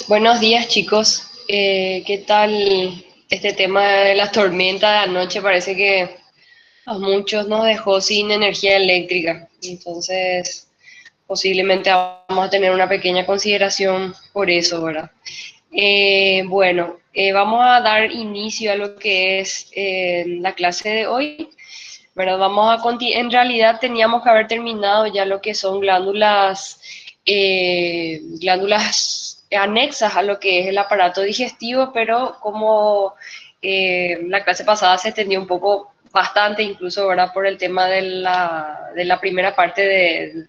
Buenos días, chicos. ¿Qué tal este tema de la tormenta de anoche? Parece que a muchos nos dejó sin energía eléctrica. Entonces, posiblemente vamos a tener una pequeña consideración por eso, ¿verdad? Vamos a dar inicio a lo que es la clase de hoy. ¿Verdad? En realidad teníamos que haber terminado ya lo que son glándulas anexas a lo que es el aparato digestivo, pero como la clase pasada se extendió un poco bastante, incluso ahora por el tema de la primera parte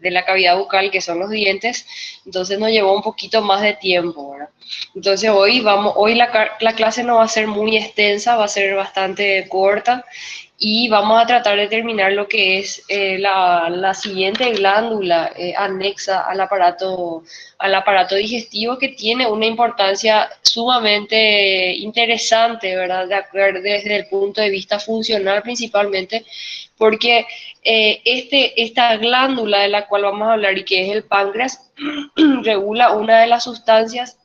de la cavidad bucal, que son los dientes, entonces nos llevó un poquito más de tiempo, ¿verdad? Entonces hoy la clase no va a ser muy extensa, va a ser bastante corta y vamos a tratar de terminar lo que es la siguiente glándula anexa al aparato digestivo, que tiene una importancia sumamente interesante, ¿verdad? Desde el punto de vista funcional principalmente, porque esta glándula de la cual vamos a hablar y que es el páncreas, regula una de las sustancias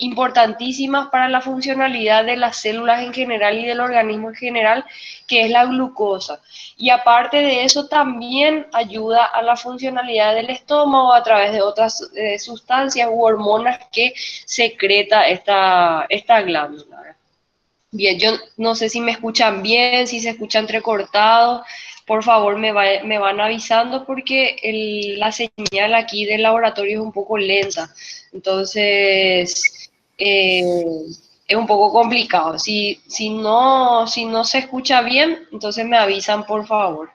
importantísimas para la funcionalidad de las células en general y del organismo en general, que es la glucosa. Y aparte de eso, también ayuda a la funcionalidad del estómago a través de otras sustancias u hormonas que secreta esta glándula. Bien, yo no sé si me escuchan bien, si se escucha entrecortado. Por favor, me van avisando porque la señal aquí del laboratorio es un poco lenta. Entonces, es un poco complicado. Si no se escucha bien, entonces me avisan, por favor.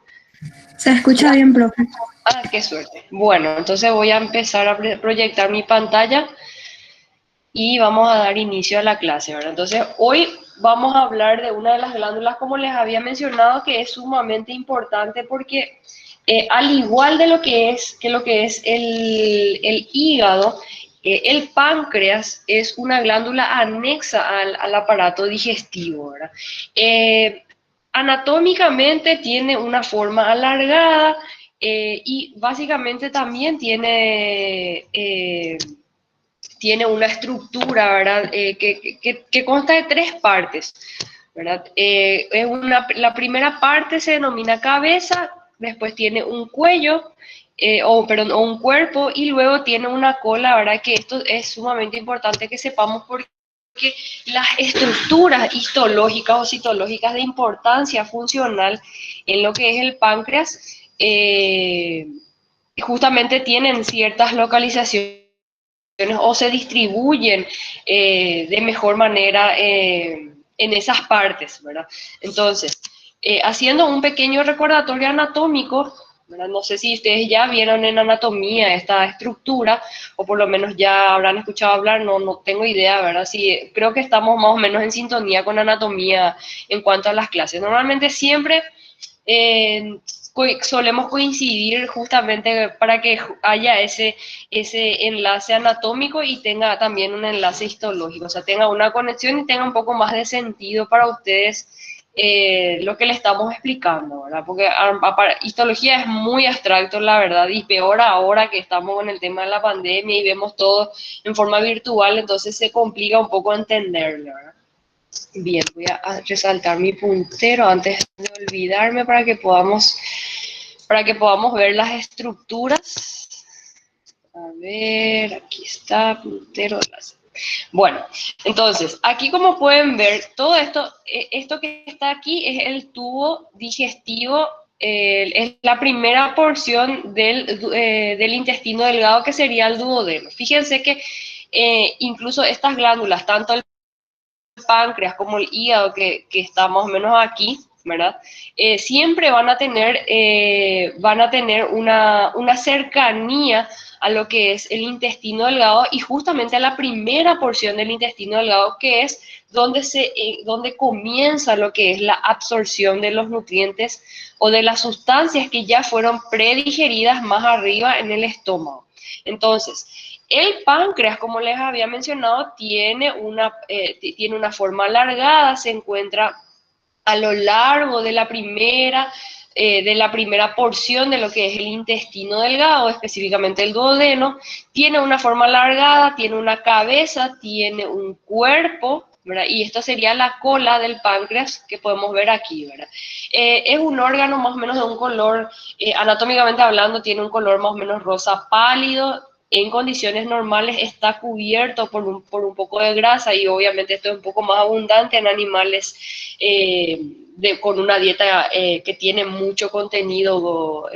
Se escucha bien, profe. Ah, qué suerte. Bueno, entonces voy a empezar a proyectar mi pantalla y vamos a dar inicio a la clase, ¿verdad? Entonces, hoy vamos a hablar de una de las glándulas, como les había mencionado, que es sumamente importante porque al igual de lo que es el hígado, el páncreas es una glándula anexa al aparato digestivo, ¿verdad? Eh, Anatómicamente tiene una forma alargada y básicamente también tiene una estructura, ¿verdad? Que consta de tres partes, ¿verdad? La primera parte se denomina cabeza, después tiene un cuello, o un cuerpo, y luego tiene una cola, ¿verdad? Que esto es sumamente importante que sepamos porque las estructuras histológicas o citológicas de importancia funcional en lo que es el páncreas, justamente tienen ciertas localizaciones o se distribuyen de mejor manera en esas partes, ¿verdad? Entonces, haciendo un pequeño recordatorio anatómico, ¿verdad? No sé si ustedes ya vieron en anatomía esta estructura, o por lo menos ya habrán escuchado hablar, no tengo idea, ¿verdad? Sí, creo que estamos más o menos en sintonía con anatomía en cuanto a las clases. Normalmente siempre eh, solemos coincidir justamente para que haya ese enlace anatómico y tenga también un enlace histológico, o sea, tenga una conexión y tenga un poco más de sentido para ustedes lo que le estamos explicando, ¿verdad? Porque histología es muy abstracto, la verdad, y peor ahora que estamos con el tema de la pandemia y vemos todo en forma virtual, entonces se complica un poco entenderlo, ¿verdad? Bien, voy a resaltar mi puntero antes de olvidarme para que podamos ver las estructuras. A ver, aquí está, puntero. Bueno, entonces, aquí como pueden ver, todo esto que está aquí es el tubo digestivo, es la primera porción del intestino delgado, que sería el duodeno. Fíjense que incluso estas glándulas, tanto el páncreas como el hígado, que está más o menos aquí, ¿verdad? Siempre van a tener una cercanía a lo que es el intestino delgado y justamente a la primera porción del intestino delgado, que es donde comienza lo que es la absorción de los nutrientes o de las sustancias que ya fueron predigeridas más arriba en el estómago. Entonces, el páncreas, como les había mencionado, tiene una forma alargada, se encuentra a lo largo de la primera de la primera porción de lo que es el intestino delgado, específicamente el duodeno. Tiene una forma alargada, tiene una cabeza, tiene un cuerpo, ¿verdad? Y esto sería la cola del páncreas que podemos ver aquí, ¿verdad? Es un órgano más o menos de un color, anatómicamente hablando, tiene un color más o menos rosa pálido. En condiciones normales está cubierto por un poco de grasa, y obviamente esto es un poco más abundante en animales con una dieta que tiene mucho contenido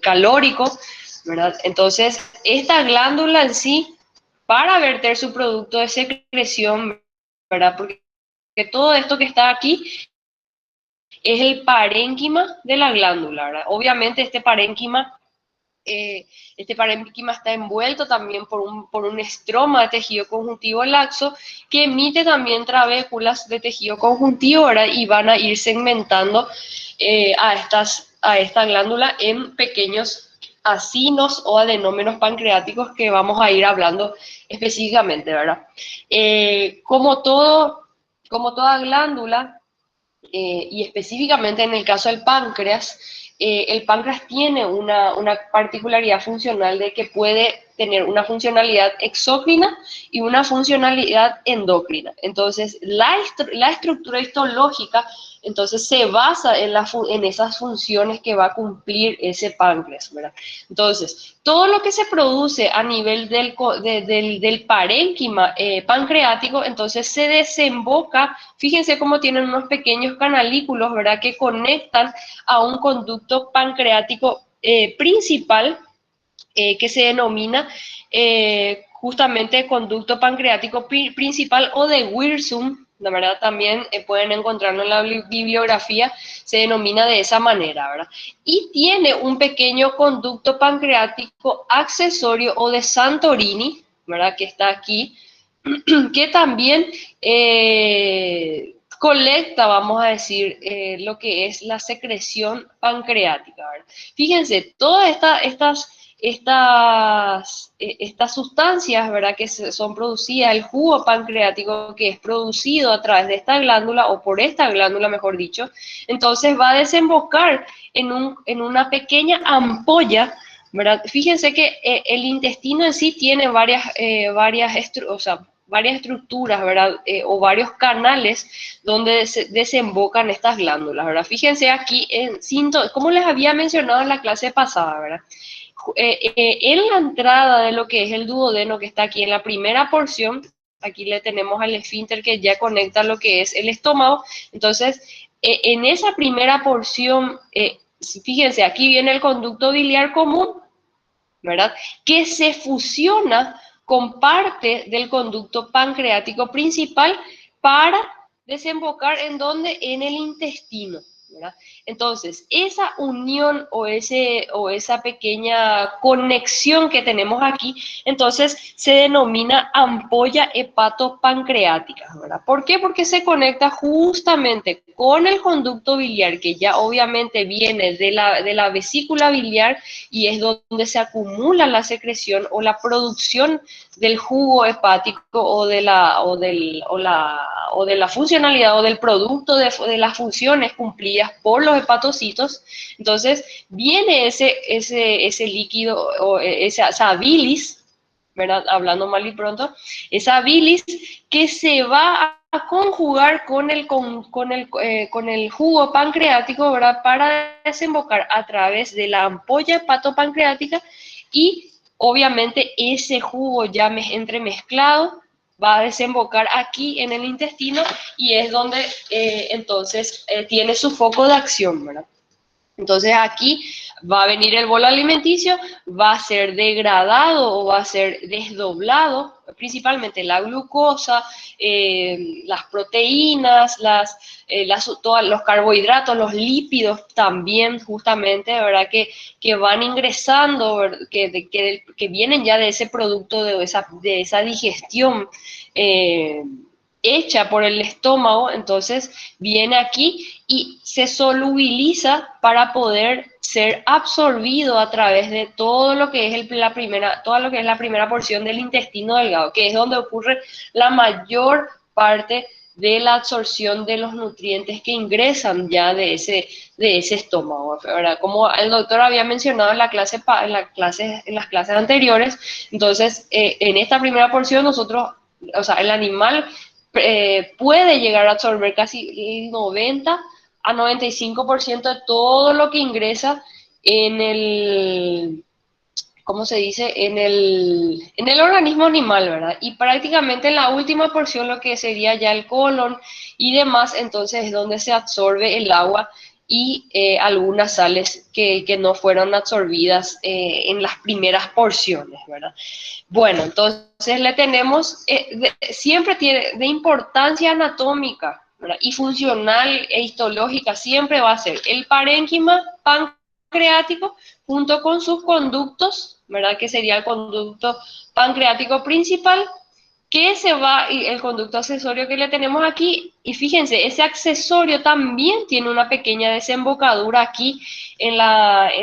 calórico, ¿verdad? Entonces, esta glándula en sí, para verter su producto de secreción, ¿verdad? Porque todo esto que está aquí es el parénquima de la glándula, ¿verdad? Obviamente este parénquima está envuelto también por un estroma de tejido conjuntivo laxo que emite también trabéculas de tejido conjuntivo, ¿verdad? Y van a ir segmentando a esta glándula en pequeños acinos o adenómenos pancreáticos que vamos a ir hablando específicamente, ¿verdad? Como toda glándula, y específicamente en el caso del páncreas, el páncreas tiene una particularidad funcional de que puede tener una funcionalidad exócrina y una funcionalidad endocrina. Entonces, la estructura histológica entonces se basa en esas funciones que va a cumplir ese páncreas, ¿verdad? Entonces, todo lo que se produce a nivel del parénquima pancreático, entonces se desemboca. Fíjense cómo tienen unos pequeños canalículos, ¿verdad?, que conectan a un conducto pancreático principal, que se denomina justamente conducto pancreático principal, o de Wirsum, la verdad también pueden encontrarlo en la bibliografía, se denomina de esa manera, ¿verdad? Y tiene un pequeño conducto pancreático accesorio o de Santorini, ¿verdad?, que está aquí, que también colecta, vamos a decir, lo que es la secreción pancreática, ¿verdad? Fíjense, todas estas sustancias, ¿verdad?, que son producidas, el jugo pancreático que es producido a través de esta glándula, o por esta glándula, mejor dicho, entonces va a desembocar en una pequeña ampolla, ¿verdad? Fíjense que el intestino en sí tiene varias estructuras, ¿verdad? O varios canales donde se desembocan estas glándulas, ¿verdad? Fíjense aquí como les había mencionado en la clase pasada, ¿verdad? En la entrada de lo que es el duodeno, que está aquí en la primera porción, aquí le tenemos al esfínter que ya conecta lo que es el estómago. Entonces, en esa primera porción, fíjense, aquí viene el conducto biliar común, ¿verdad?, que se fusiona con parte del conducto pancreático principal para desembocar en donde, en el intestino, ¿verdad? Entonces, esa unión o esa pequeña conexión que tenemos aquí, entonces se denomina ampolla hepatopancreática, ¿verdad? ¿Por qué? Porque se conecta justamente con el conducto biliar, que ya obviamente viene de la vesícula biliar, y es donde se acumula la secreción o la producción del jugo hepático, o de la funcionalidad o del producto de las funciones cumplidas por los hepatocitos. Entonces viene ese líquido, o esa bilis, ¿verdad?, hablando mal y pronto, esa bilis que se va a conjugar con el jugo pancreático, ¿verdad?, para desembocar a través de la ampolla hepatopancreática, y obviamente ese jugo ya entremezclado va a desembocar aquí en el intestino, y es donde entonces tiene su foco de acción, ¿verdad? Entonces aquí va a venir el bolo alimenticio, va a ser degradado o va a ser desdoblado, principalmente la glucosa, las proteínas, todos los carbohidratos, los lípidos también, justamente, ¿verdad?, que van ingresando, que vienen ya de ese producto, de esa digestión hecha por el estómago. Entonces viene aquí y se solubiliza para poder ser absorbido a través de todo lo que es la primera porción del intestino delgado, que es donde ocurre la mayor parte de la absorción de los nutrientes que ingresan ya de ese estómago, ¿verdad? Como el doctor había mencionado en en las clases anteriores, entonces en esta primera porción nosotros, o sea, el animal puede llegar a absorber casi el 90 a 95% de todo lo que ingresa en el, ¿cómo se dice? En el organismo animal, ¿verdad? Y prácticamente en la última porción, lo que sería ya el colon y demás, entonces es donde se absorbe el agua y algunas sales que no fueron absorbidas en las primeras porciones, ¿verdad? Bueno, entonces le tenemos, siempre tiene de importancia anatómica, ¿verdad? Y funcional e histológica, siempre va a ser el parénquima pancreático junto con sus conductos, ¿verdad? Que sería el conducto pancreático principal, que se va, y el conducto accesorio que le tenemos aquí, y fíjense, ese accesorio también tiene una pequeña desembocadura aquí en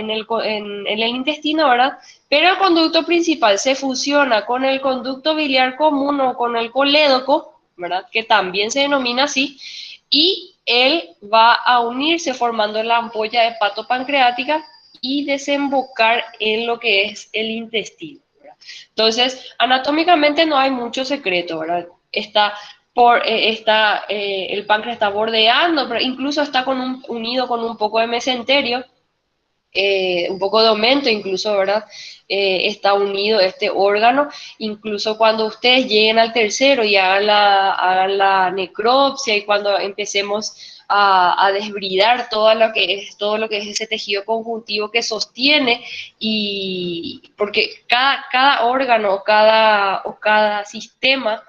el intestino, ¿verdad? Pero el conducto principal se fusiona con el conducto biliar común o con el colédoco, ¿verdad? Que también se denomina así, y él va a unirse formando la ampolla hepatopancreática y desembocar en lo que es el intestino. Entonces, anatómicamente no hay mucho secreto, ¿verdad? El páncreas está bordeando, pero incluso está unido con un poco de mesenterio, un poco de aumento incluso, ¿verdad? Está unido este órgano, incluso cuando ustedes lleguen al tercero y hagan la necropsia y cuando empecemos a desbridar todo lo que es ese tejido conjuntivo que sostiene, y porque cada órgano o cada sistema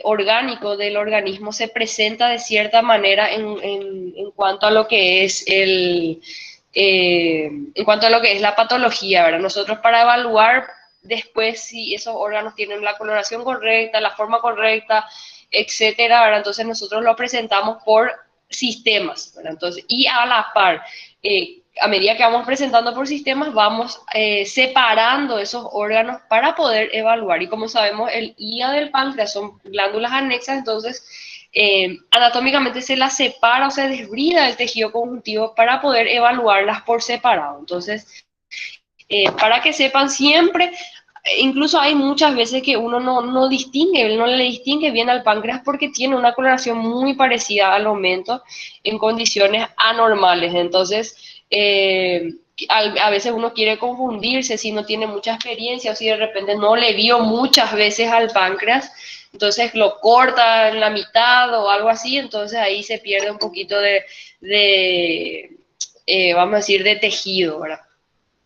orgánico del organismo se presenta de cierta manera en cuanto a lo que es en cuanto a lo que es la patología, ¿verdad? Nosotros para evaluar después si esos órganos tienen la coloración correcta, la forma correcta, etcétera, ¿verdad? Entonces nosotros lo presentamos por sistemas, ¿verdad? Entonces, y a la par, a medida que vamos presentando por sistemas, vamos separando esos órganos para poder evaluar. Y como sabemos, el hígado y el páncreas son glándulas anexas, entonces anatómicamente se las separa o se desbrida el tejido conjuntivo para poder evaluarlas por separado. Entonces, para que sepan siempre, incluso hay muchas veces que uno no le distingue bien al páncreas porque tiene una coloración muy parecida al aumento en condiciones anormales. Entonces, a veces uno quiere confundirse si no tiene mucha experiencia o si de repente no le vio muchas veces al páncreas, entonces lo corta en la mitad o algo así, entonces ahí se pierde un poquito vamos a decir, de tejido, ¿verdad?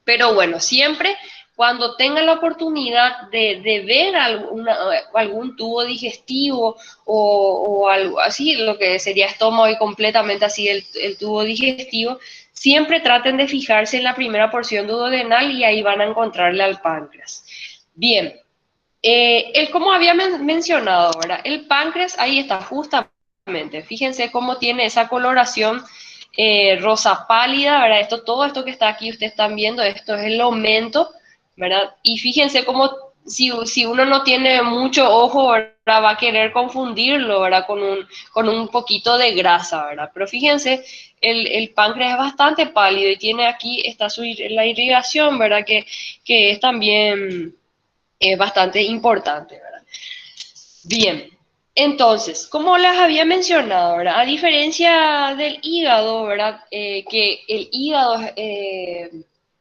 Pero bueno, siempre cuando tengan la oportunidad de ver algún tubo digestivo o algo así, lo que sería estómago y completamente así el tubo digestivo, siempre traten de fijarse en la primera porción duodenal y ahí van a encontrarle al páncreas. Bien, como había mencionado ahora, el páncreas ahí está justamente, fíjense cómo tiene esa coloración rosa pálida, ¿verdad? Todo esto que está aquí, ustedes están viendo, esto es el aumento, ¿verdad? Y fíjense cómo si uno no tiene mucho ojo, ¿verdad? Va a querer confundirlo, ¿verdad? Con un poquito de grasa, ¿verdad? Pero fíjense, el páncreas es bastante pálido y tiene aquí, la irrigación, ¿verdad? Que es también bastante importante, ¿verdad? Bien, entonces, como les había mencionado, ¿verdad? A diferencia del hígado, ¿verdad? Que el hígado,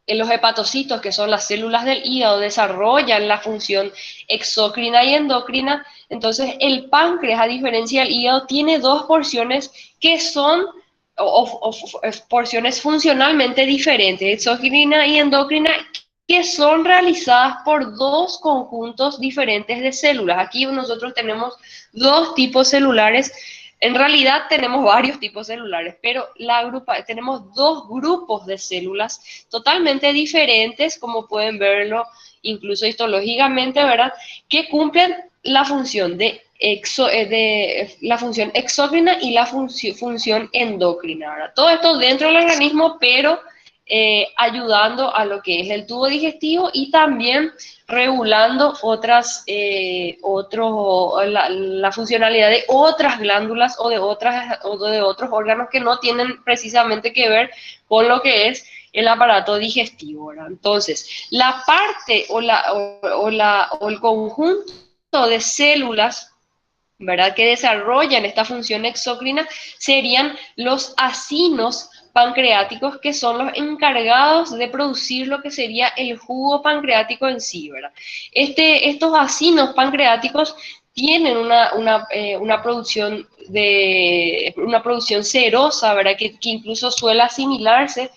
en los hepatocitos, que son las células del hígado, desarrollan la función exócrina y endocrina, entonces el páncreas, a diferencia del hígado, tiene dos porciones que son porciones funcionalmente diferentes, exócrina y endocrina, que son realizadas por dos conjuntos diferentes de células. Aquí nosotros tenemos dos tipos celulares. En realidad tenemos varios tipos celulares, pero tenemos dos grupos de células totalmente diferentes, como pueden verlo incluso histológicamente, ¿verdad? Que cumplen la función la función exócrina y la función endocrina, ¿verdad? Todo esto dentro del organismo, pero ayudando a lo que es el tubo digestivo y también regulando la funcionalidad de otras glándulas o de otros órganos que no tienen precisamente que ver con lo que es el aparato digestivo, ¿verdad? Entonces, la parte o el conjunto de células, ¿verdad?, que desarrollan esta función exócrina serían los acinos pancreáticos, que son los encargados de producir lo que sería el jugo pancreático en sí, ¿verdad? Estos acinos pancreáticos tienen una producción serosa, ¿verdad?, que incluso suele asimilarse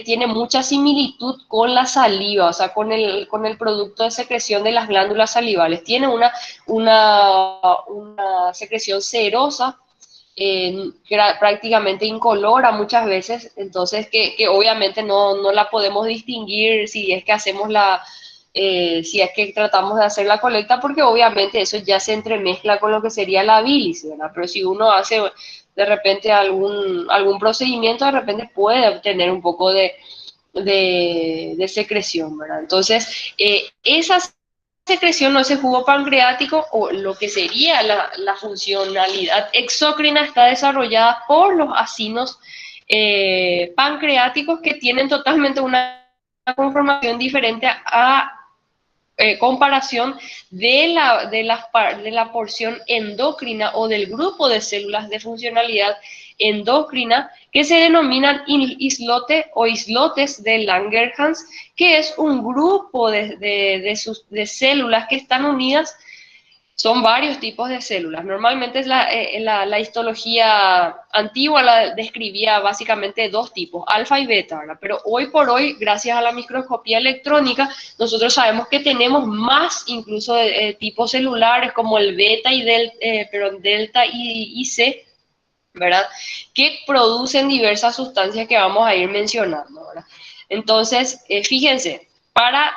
tiene mucha similitud con la saliva, o sea, con el producto de secreción de las glándulas salivales. Tiene una secreción cerosa, prácticamente incolora muchas veces, entonces que obviamente no la podemos distinguir si es que si es que tratamos de hacer la colecta, porque obviamente eso ya se entremezcla con lo que sería la bilis, ¿verdad? Pero si uno hace de repente algún procedimiento, de repente puede obtener un poco de secreción, ¿verdad? Entonces, esa secreción o ese jugo pancreático o lo que sería la funcionalidad exócrina está desarrollada por los acinos pancreáticos, que tienen totalmente una conformación diferente a comparación de la porción endocrina o del grupo de células de funcionalidad endocrina, que se denominan islote o islotes de Langerhans, que es un grupo de células que están unidas. Son varios tipos de células. Normalmente la histología antigua la describía básicamente dos tipos, alfa y beta, ¿verdad? Pero hoy por hoy, gracias a la microscopía electrónica, nosotros sabemos que tenemos más incluso tipos celulares como el beta y delta y C, ¿verdad?, que producen diversas sustancias que vamos a ir mencionando, ¿verdad? Entonces, fíjense,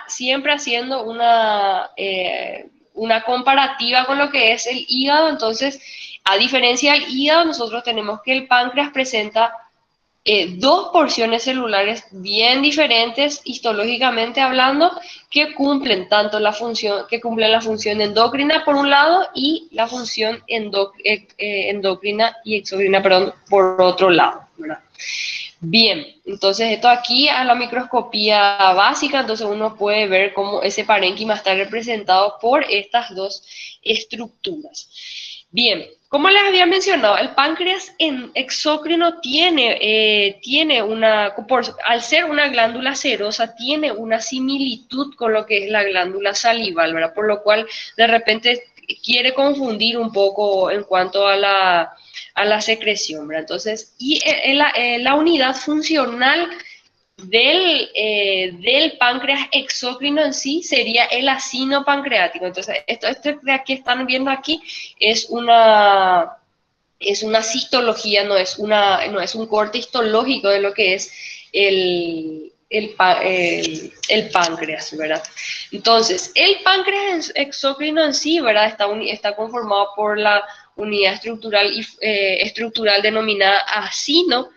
siempre haciendo una comparativa con lo que es el hígado. Entonces, a diferencia del hígado, nosotros tenemos que el páncreas presenta dos porciones celulares bien diferentes histológicamente hablando, que cumplen la función endocrina por un lado y la función endocrina y exocrina, perdón, por otro lado, ¿verdad? Bien, entonces esto aquí a la microscopía básica, entonces uno puede ver cómo ese parénquima está representado por estas dos estructuras. Bien, como les había mencionado, el páncreas exócrino al ser una glándula serosa, tiene una similitud con lo que es la glándula salival, ¿verdad? Por lo cual de repente quiere confundir un poco en cuanto a la secreción, ¿verdad? Entonces, la unidad funcional del páncreas exócrino en sí sería el acino pancreático. Entonces, esto que están viendo aquí es una citología, no es un corte histológico de lo que es el páncreas, ¿verdad? Entonces, el páncreas exócrino en sí, ¿verdad?, está conformado por la unidad estructural denominada acino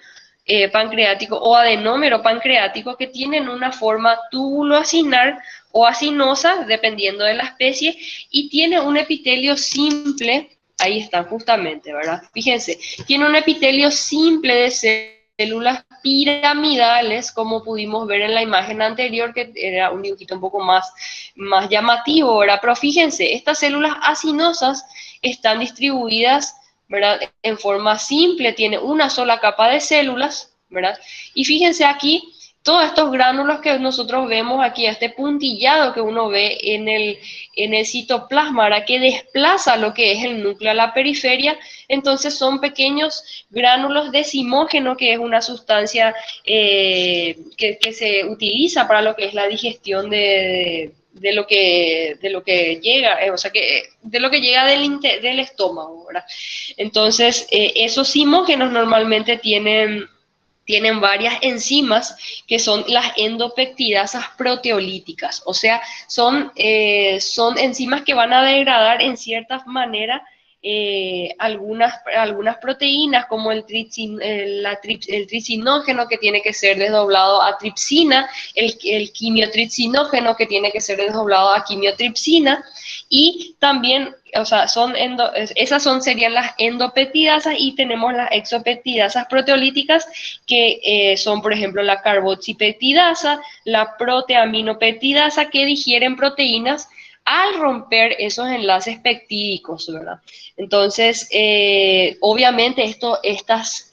pancreático o adenómero pancreático, que tienen una forma tubuloacinar o acinosa, dependiendo de la especie, y tiene un epitelio simple. Ahí están justamente, ¿verdad? Fíjense, tiene un epitelio simple de células piramidales, como pudimos ver en la imagen anterior, que era un dibujito un poco más llamativo, ¿verdad? Pero fíjense, estas células acinosas están distribuidas, ¿verdad?, en forma simple, tiene una sola capa de células, ¿verdad? Y fíjense aquí, todos estos gránulos que nosotros vemos aquí, este puntillado que uno ve en el citoplasma, ¿verdad?, que desplaza lo que es el núcleo a la periferia. Entonces son pequeños gránulos de decimógeno, que es una sustancia que se utiliza para lo que es la digestión de lo que llega, o sea, de lo que llega del estómago, ¿verdad? Entonces, esos zimógenos normalmente tienen varias enzimas, que son las endopeptidasas proteolíticas, o sea, son enzimas que van a degradar en cierta manera algunas proteínas como el tricinógeno que tiene que ser desdoblado a tripsina, el quimiotripsinógeno que tiene que ser desdoblado a quimiotripsina y también, o sea, serían las endopeptidasas y tenemos las exopeptidasas proteolíticas que son, por ejemplo, la carboxipeptidasa, la proteaminopeptidasa que digieren proteínas al romper esos enlaces peptídicos, ¿verdad? Entonces, obviamente estas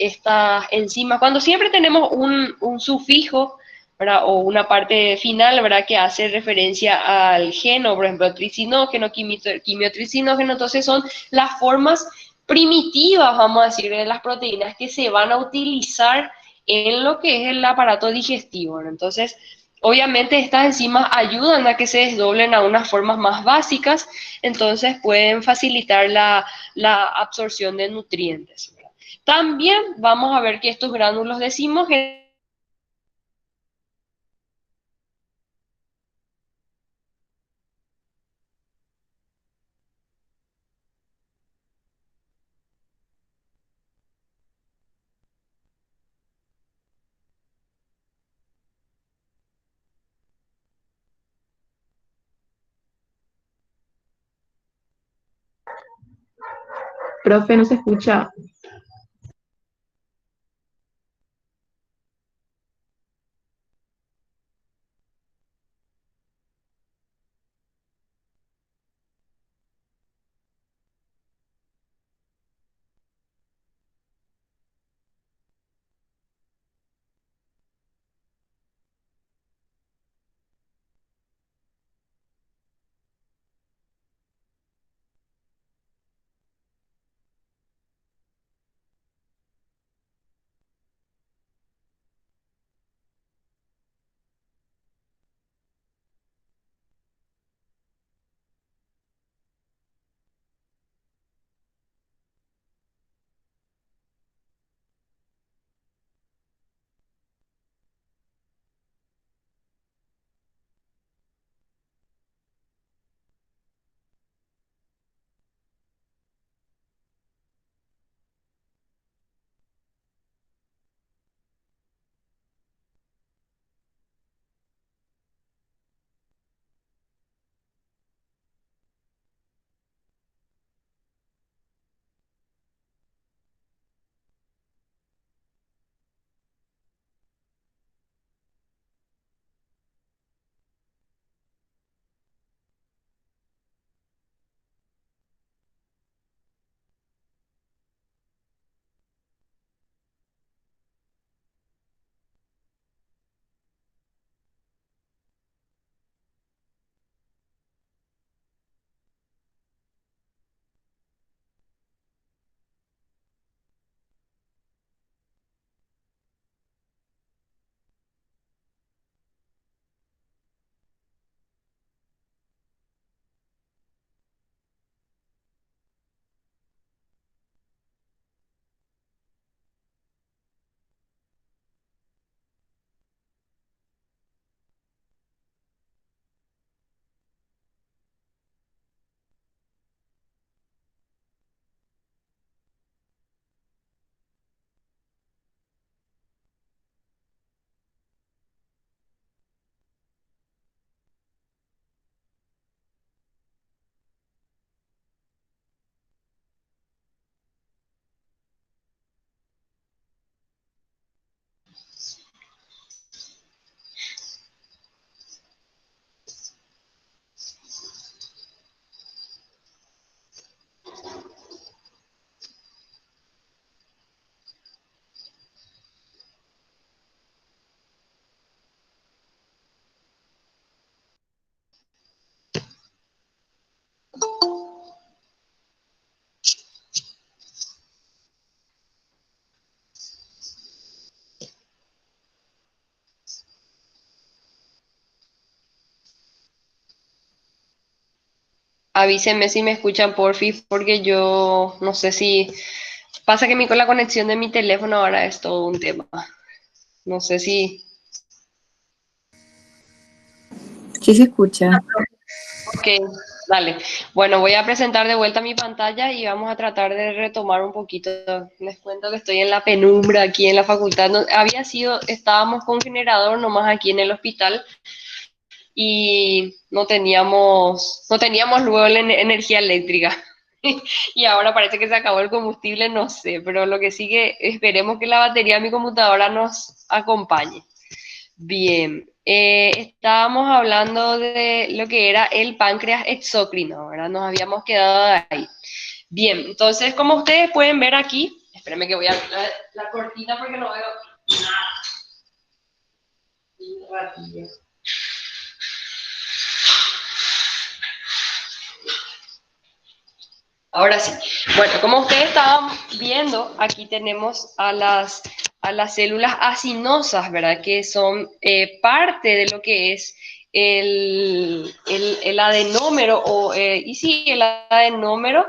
enzimas, cuando siempre tenemos un sufijo, ¿verdad? O una parte final, ¿verdad? Que hace referencia al geno, por ejemplo, tricinógeno, quimiotricinógeno, entonces son las formas primitivas, vamos a decir, de las proteínas que se van a utilizar en lo que es el aparato digestivo, ¿no? Entonces, obviamente estas enzimas ayudan a que se desdoblen a unas formas más básicas, entonces pueden facilitar la absorción de nutrientes, ¿verdad? También vamos a ver que estos gránulos decimos que Profe, no se escucha. avísenme si me escuchan, porfi, porque yo no sé si pasa que con la conexión de mi teléfono ahora es todo un tema. No sé si... Sí se escucha. Ok, Dale. Bueno, voy a presentar de vuelta mi pantalla y vamos a tratar de retomar un poquito. Les cuento que estoy en la penumbra aquí en la facultad. Estábamos con generador nomás aquí en el hospital y no teníamos luego la energía eléctrica. Y ahora parece que se acabó el combustible, no sé, pero lo que sigue, esperemos que la batería de mi computadora nos acompañe. Bien, estábamos hablando de lo que era el páncreas exócrino, ¿verdad? Nos habíamos quedado ahí. Bien, entonces, como ustedes pueden ver aquí, espérenme que voy a abrir la cortina porque no veo nada. Un ratillo. Ahora sí. Bueno, como ustedes estaban viendo, aquí tenemos a las células acinosas, ¿verdad? Que son parte de lo que es el adenómero, y sí, el adenómero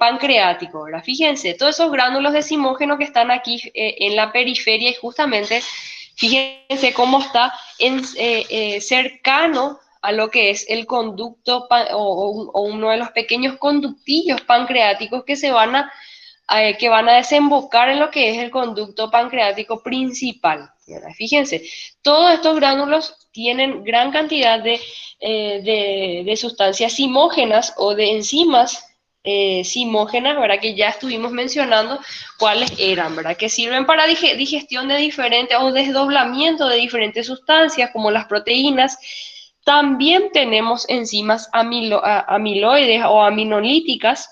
pancreático, ¿verdad? Fíjense, todos esos gránulos decimógenos que están aquí en la periferia y justamente, fíjense cómo está cercano a lo que es el conducto o uno de los pequeños conductillos pancreáticos que van a desembocar en lo que es el conducto pancreático principal, ¿verdad? Fíjense, todos estos gránulos tienen gran cantidad de sustancias simógenas o de enzimas simógenas, ¿verdad? Que ya estuvimos mencionando cuáles eran, ¿verdad? Que sirven para digestión de diferentes o desdoblamiento de diferentes sustancias como las proteínas. También tenemos enzimas amiloides o aminolíticas,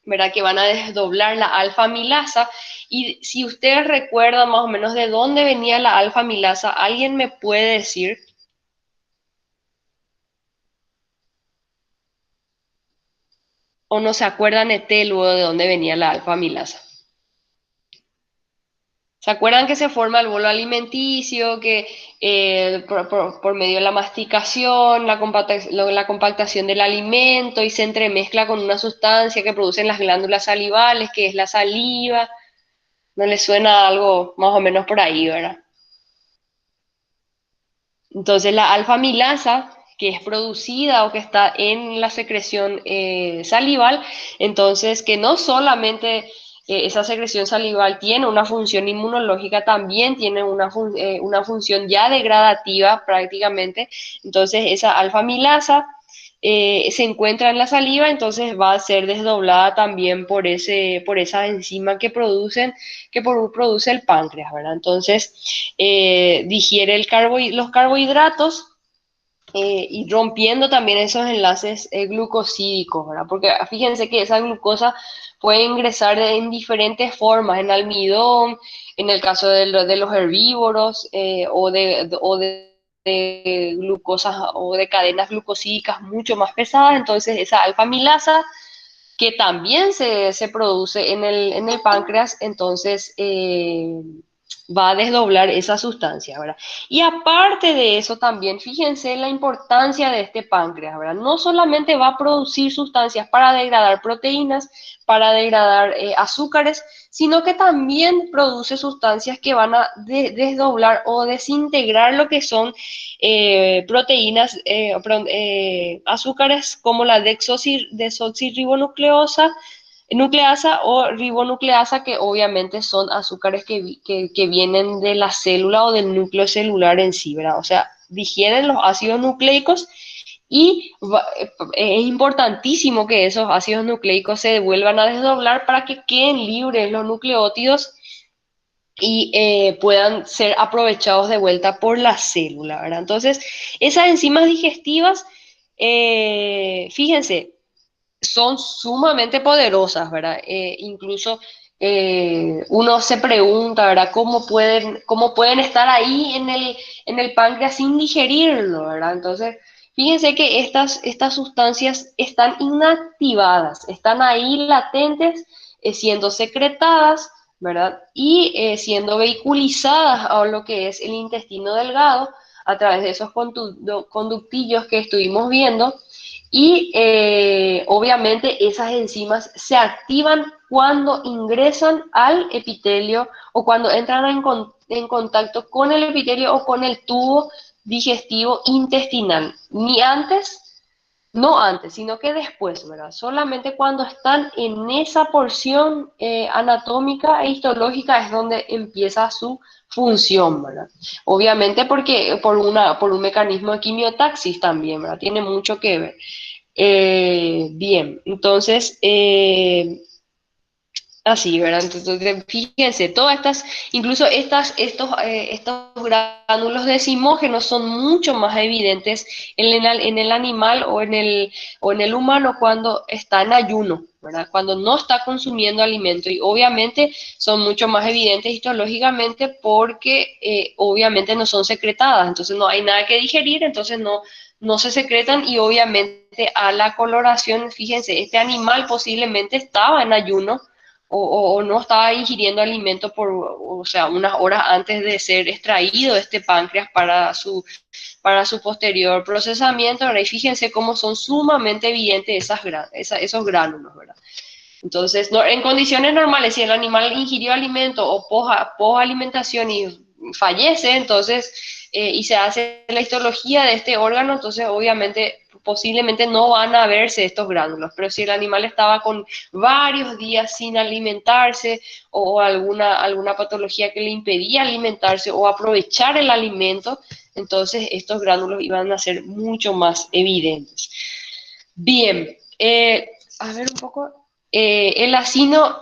¿verdad? Que van a desdoblar la alfa-amilasa. Y si ustedes recuerdan más o menos de dónde venía la alfa-amilasa, ¿alguien me puede decir? ¿O no se acuerdan luego de dónde venía la alfa-amilasa? ¿Se acuerdan que se forma el bolo alimenticio, que por medio de la masticación, la compactación del alimento y se entremezcla con una sustancia que producen las glándulas salivales, que es la saliva? ¿No les suena algo más o menos por ahí, verdad? Entonces la alfa-amilasa, que es producida o que está en la secreción salival, entonces que no solamente esa secreción salival tiene una función inmunológica, también tiene una función ya degradativa prácticamente. Entonces esa alfa-amilasa se encuentra en la saliva, entonces va a ser desdoblada también por esa enzima que produce el páncreas, ¿verdad? Entonces digiere los carbohidratos y rompiendo también esos enlaces glucosídicos, ¿verdad? Porque fíjense que esa glucosa puede ingresar en diferentes formas, en almidón, en el caso de los herbívoros, o de glucosas o de cadenas glucosídicas mucho más pesadas. Entonces esa alfa-amilasa que también se produce en el páncreas, entonces va a desdoblar esa sustancia, ¿verdad? Y aparte de eso también, fíjense la importancia de este páncreas, ¿verdad? No solamente va a producir sustancias para degradar proteínas, para degradar azúcares, sino que también produce sustancias que van a desdoblar o desintegrar lo que son proteínas, azúcares como la desoxirribonucleasa o ribonucleasa, que obviamente son azúcares que vienen de la célula o del núcleo celular en sí, ¿verdad? O sea, digieren los ácidos nucleicos y es importantísimo que esos ácidos nucleicos se vuelvan a desdoblar para que queden libres los nucleótidos y puedan ser aprovechados de vuelta por la célula, ¿verdad? Entonces, esas enzimas digestivas, fíjense, son sumamente poderosas, ¿verdad? Incluso uno se pregunta, ¿verdad? ¿Cómo pueden estar ahí en el páncreas sin digerirlo, ¿verdad? Entonces, fíjense que estas sustancias están inactivadas, están ahí latentes, siendo secretadas, ¿verdad? Y siendo vehiculizadas a lo que es el intestino delgado a través de esos conductillos que estuvimos viendo. Y obviamente esas enzimas se activan cuando ingresan al epitelio o cuando entran en contacto con el epitelio o con el tubo digestivo intestinal. Ni antes No antes, sino que después, ¿verdad? Solamente cuando están en esa porción anatómica e histológica es donde empieza su función, ¿verdad? Obviamente porque por un mecanismo de quimiotaxis también, ¿verdad? Tiene mucho que ver. Bien, entonces, así, ¿verdad? Entonces, fíjense, todas estas, incluso estos gránulos decimógenos son mucho más evidentes en el animal o en el humano cuando está en ayuno, ¿verdad? Cuando no está consumiendo alimento. Y obviamente son mucho más evidentes histológicamente porque obviamente no son secretadas, entonces no hay nada que digerir, entonces no se secretan y obviamente a la coloración, fíjense, este animal posiblemente estaba en ayuno o no estaba ingiriendo alimento o sea, unas horas antes de ser extraído este páncreas para su posterior procesamiento, ¿verdad? Y fíjense cómo son sumamente evidentes esos gránulos, ¿verdad? Entonces, en condiciones normales, si el animal ingirió alimento o alimentación y fallece, entonces, y se hace la histología de este órgano, entonces obviamente posiblemente no van a verse estos gránulos, pero si el animal estaba con varios días sin alimentarse o alguna patología que le impedía alimentarse o aprovechar el alimento, entonces estos gránulos iban a ser mucho más evidentes. Bien, a ver un poco. El acino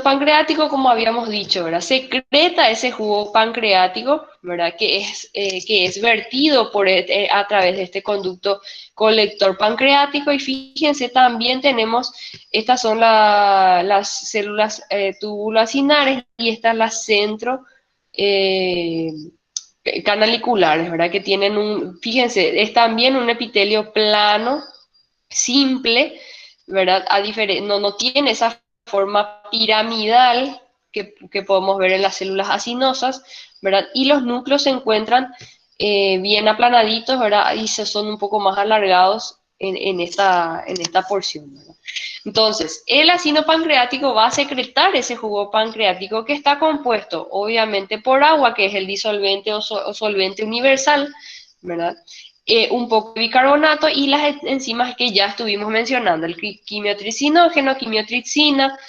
pancreático, como habíamos dicho, ¿verdad? Secreta ese jugo pancreático, ¿verdad? Que es vertido a través de este conducto colector pancreático. Y fíjense, también tenemos, estas son las células tubulacinares y estas las centro eh, canaliculares, ¿verdad? Que tienen fíjense, es también un epitelio plano simple, ¿verdad? No tiene esa forma piramidal que podemos ver en las células acinosas, ¿verdad? Y los núcleos se encuentran bien aplanaditos, ¿verdad? Y son un poco más alargados en esta porción, ¿verdad? Entonces, el acino pancreático va a secretar ese jugo pancreático que está compuesto, obviamente, por agua, que es el disolvente o solvente universal, ¿verdad? Un poco de bicarbonato y las enzimas que ya estuvimos mencionando, el quimiotricinógeno, quimiotripsina,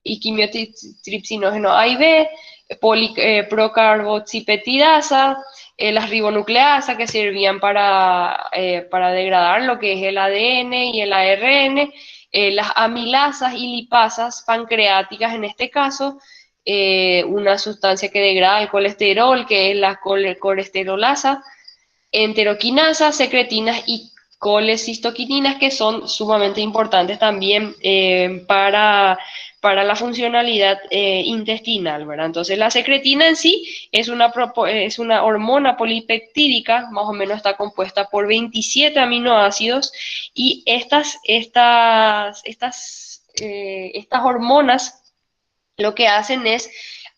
y quimiotripsinógeno A y B, procarboxipeptidasa, las ribonucleasas que servían para degradar lo que es el ADN y el ARN, las amilasas y lipasas pancreáticas en este caso, una sustancia que degrada el colesterol, que es la colesterolasa, enteroquinasas, secretinas y colecistoquininas, que son sumamente importantes también para la funcionalidad intestinal, ¿verdad? Entonces, la secretina en sí es una hormona polipeptídica, más o menos está compuesta por 27 aminoácidos, y estas hormonas lo que hacen es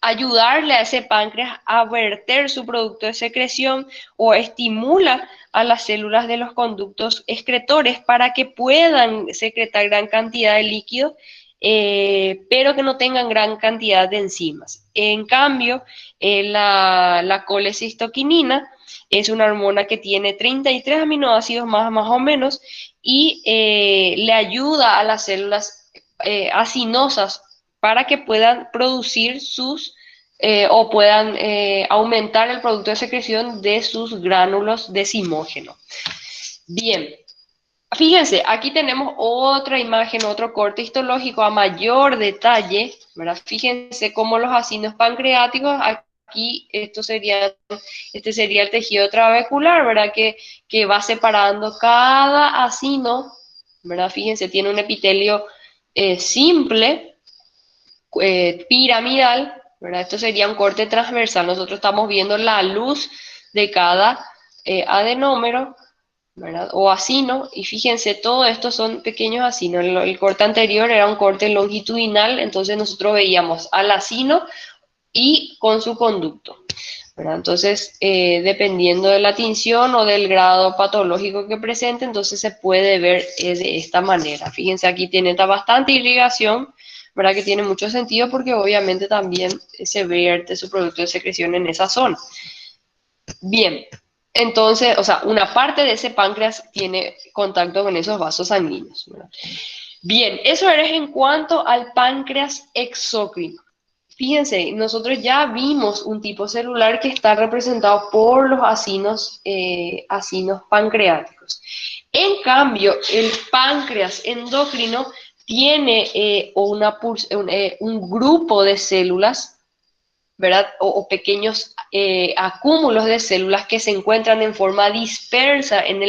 ayudarle a ese páncreas a verter su producto de secreción o estimula a las células de los conductos excretores para que puedan secretar gran cantidad de líquido, pero que no tengan gran cantidad de enzimas. En cambio, la colecistoquinina es una hormona que tiene 33 aminoácidos más o menos y le ayuda a las células acinosas para que puedan producir o puedan aumentar el producto de secreción de sus gránulos decimógenos. Bien, fíjense, aquí tenemos otra imagen, otro corte histológico a mayor detalle, ¿verdad? Fíjense cómo los acinos pancreáticos, aquí este sería el tejido trabecular, ¿verdad? Que va separando cada acino, ¿verdad? Fíjense, tiene un epitelio simple, piramidal, ¿verdad? Esto sería un corte transversal. Nosotros estamos viendo la luz de cada adenómero, ¿verdad? O acino, y fíjense, todo esto son pequeños acinos. El corte anterior era un corte longitudinal, entonces nosotros veíamos al acino y con su conducto, ¿verdad? Entonces, dependiendo de la tinción o del grado patológico que presente, entonces se puede ver de esta manera. Fíjense, aquí tiene bastante irrigación, ¿verdad? Que tiene mucho sentido porque obviamente también se vierte su producto de secreción en esa zona. Bien, Entonces, o sea, una parte de ese páncreas tiene contacto con esos vasos sanguíneos, ¿verdad? Bien, eso es en cuanto al páncreas exócrino. Fíjense, nosotros ya vimos un tipo celular que está representado por los acinos pancreáticos. En cambio, el páncreas endocrino tiene un grupo de células, ¿verdad? O pequeños acúmulos de células que se encuentran en forma dispersa en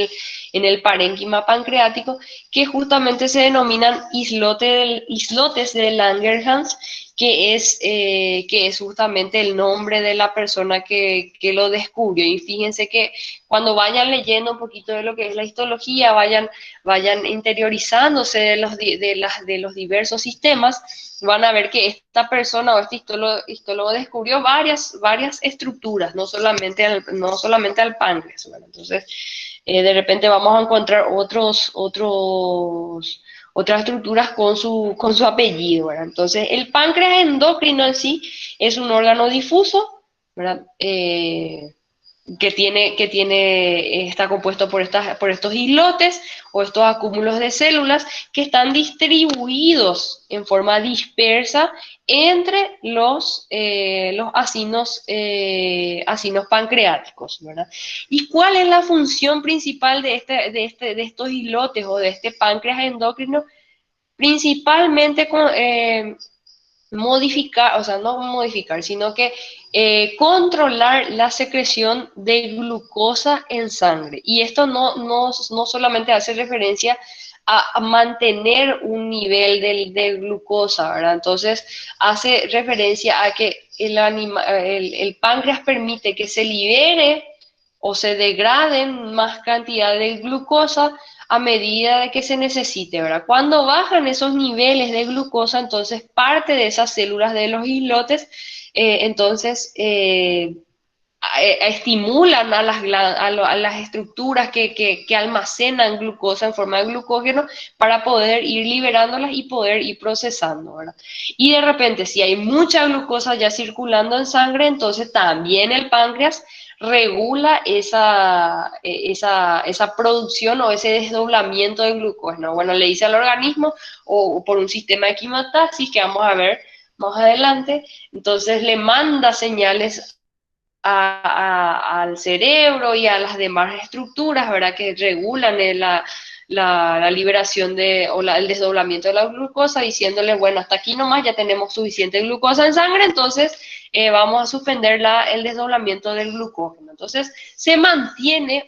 el parénquima pancreático, que justamente se denominan islotes de Langerhans, que es justamente el nombre de la persona que lo descubrió. Y fíjense que cuando vayan leyendo un poquito de lo que es la histología, vayan interiorizándose de los diversos sistemas, van a ver que esta persona o este histólogo descubrió varias estructuras, no solamente al páncreas, ¿verdad? Entonces, de repente vamos a encontrar otras estructuras con su apellido, ¿verdad? Entonces, el páncreas endocrino en sí es un órgano difuso, ¿verdad? Está compuesto por estos islotes o estos acúmulos de células que están distribuidos en forma dispersa entre los acinos pancreáticos, ¿verdad? ¿Y cuál es la función principal de estos islotes o de este páncreas endocrino? Principalmente modificar, o sea, no modificar, sino que controlar la secreción de glucosa en sangre. Y esto no solamente hace referencia a mantener un nivel de glucosa, ¿verdad? Entonces, hace referencia a que el páncreas permite que se libere o se degraden más cantidad de glucosa a medida de que se necesite, ¿verdad? Cuando bajan esos niveles de glucosa, entonces parte de esas células de los islotes, estimulan a las estructuras que almacenan glucosa en forma de glucógeno para poder ir liberándolas y poder ir procesando, ¿verdad? Y de repente, si hay mucha glucosa ya circulando en sangre, entonces también el páncreas regula esa producción o ese desdoblamiento de glucógeno. Bueno, le dice al organismo o por un sistema de quimiotaxis que vamos a ver más adelante, entonces le manda señales al cerebro y a las demás estructuras, ¿verdad? Que regulan la liberación el desdoblamiento de la glucosa, diciéndole, bueno, hasta aquí nomás ya tenemos suficiente glucosa en sangre, entonces vamos a suspender el desdoblamiento del glucógeno. Entonces, se mantiene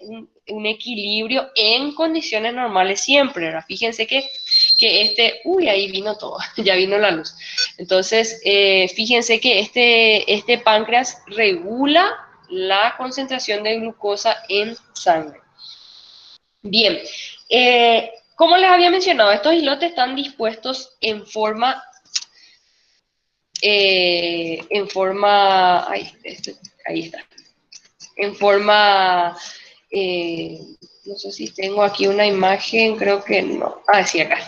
un equilibrio en condiciones normales siempre, ¿verdad? Fíjense uy, ahí vino todo, ya vino la luz. Entonces, fíjense que este páncreas regula la concentración de glucosa en sangre. Bien, como les había mencionado, estos islotes están dispuestos ahí está, en forma, no sé si tengo aquí una imagen, creo que no. Ah, sí, acá.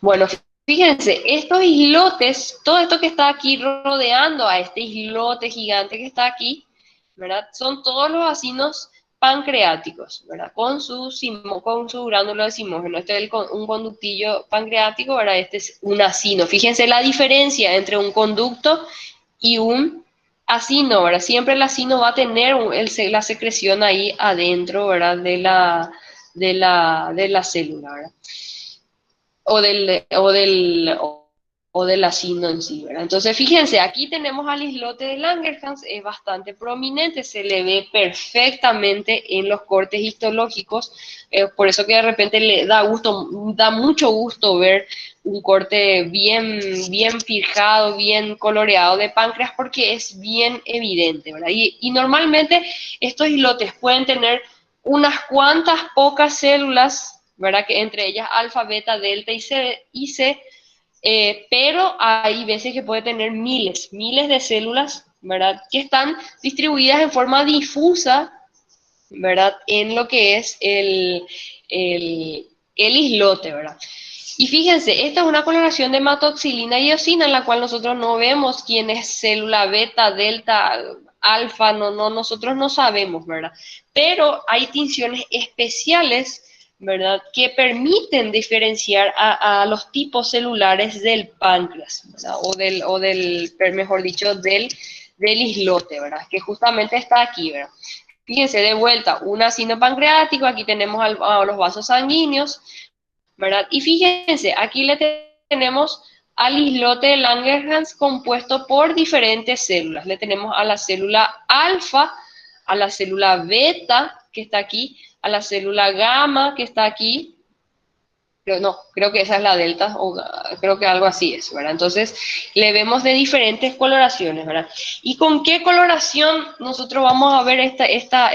Bueno, fíjense, estos islotes, todo esto que está aquí rodeando a este islote gigante que está aquí, ¿verdad? Son todos los acinos pancreáticos, ¿verdad? Con su gránulo de simógeno. Este es un conductillo pancreático, ¿verdad? Este es un acino. Fíjense la diferencia entre un conducto y un acino, ¿verdad? Siempre el acino va a tener la secreción ahí adentro, ¿verdad? De la célula, ¿verdad? O del acino en sí, ¿verdad? Entonces, fíjense, aquí tenemos al islote de Langerhans, es bastante prominente, se le ve perfectamente en los cortes histológicos, por eso que de repente le da mucho gusto ver un corte bien fijado, bien coloreado de páncreas, porque es bien evidente, ¿verdad? Y normalmente estos islotes pueden tener unas cuantas pocas células, ¿verdad? Que entre ellas alfa, beta, delta y C, pero hay veces que puede tener miles de células, ¿verdad? Que están distribuidas en forma difusa, ¿verdad? En lo que es el islote, ¿verdad? Y fíjense, esta es una coloración de hematoxilina y eosina en la cual nosotros no vemos quién es célula beta, delta, alfa, nosotros no sabemos, ¿verdad? Pero hay tinciones especiales, ¿verdad?, que permiten diferenciar a los tipos celulares del páncreas, ¿verdad? Mejor dicho, del islote, ¿verdad? Que justamente está aquí, ¿verdad? Fíjense, de vuelta, un ácido pancreático, aquí tenemos a los vasos sanguíneos, ¿verdad? Y fíjense, aquí tenemos al islote de Langerhans compuesto por diferentes células. Le tenemos a la célula alfa, a la célula beta, que está aquí, a la célula gamma, que está aquí. Pero no, creo que esa es la delta, o creo que algo así es, ¿verdad? Entonces, le vemos de diferentes coloraciones, ¿verdad? ¿Y con qué coloración nosotros vamos a ver esta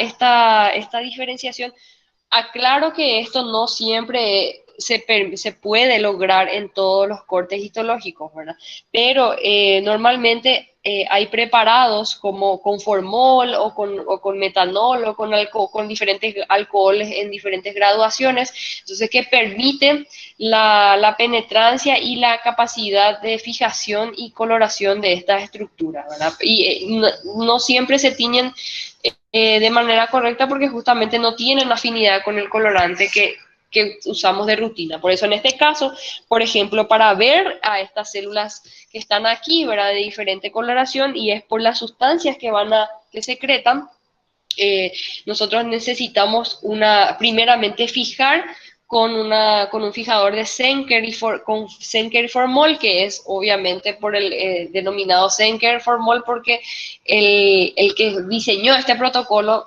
diferenciación? Aclaro que esto no siempre se puede lograr en todos los cortes histológicos, ¿verdad? Pero normalmente hay preparados como con formol o con metanol o con diferentes alcoholes en diferentes graduaciones, entonces que permiten la penetrancia y la capacidad de fijación y coloración de estas estructuras, ¿verdad? Y no siempre se tiñen de manera correcta porque justamente no tienen afinidad con el colorante que usamos de rutina. Por eso en este caso, por ejemplo, para ver a estas células que están aquí, ¿verdad?, de diferente coloración, y es por las sustancias que secretan, nosotros necesitamos primeramente fijar con un fijador de Zenker con Zenker y formol, que es obviamente por el denominado Zenker formol, porque el que diseñó este protocolo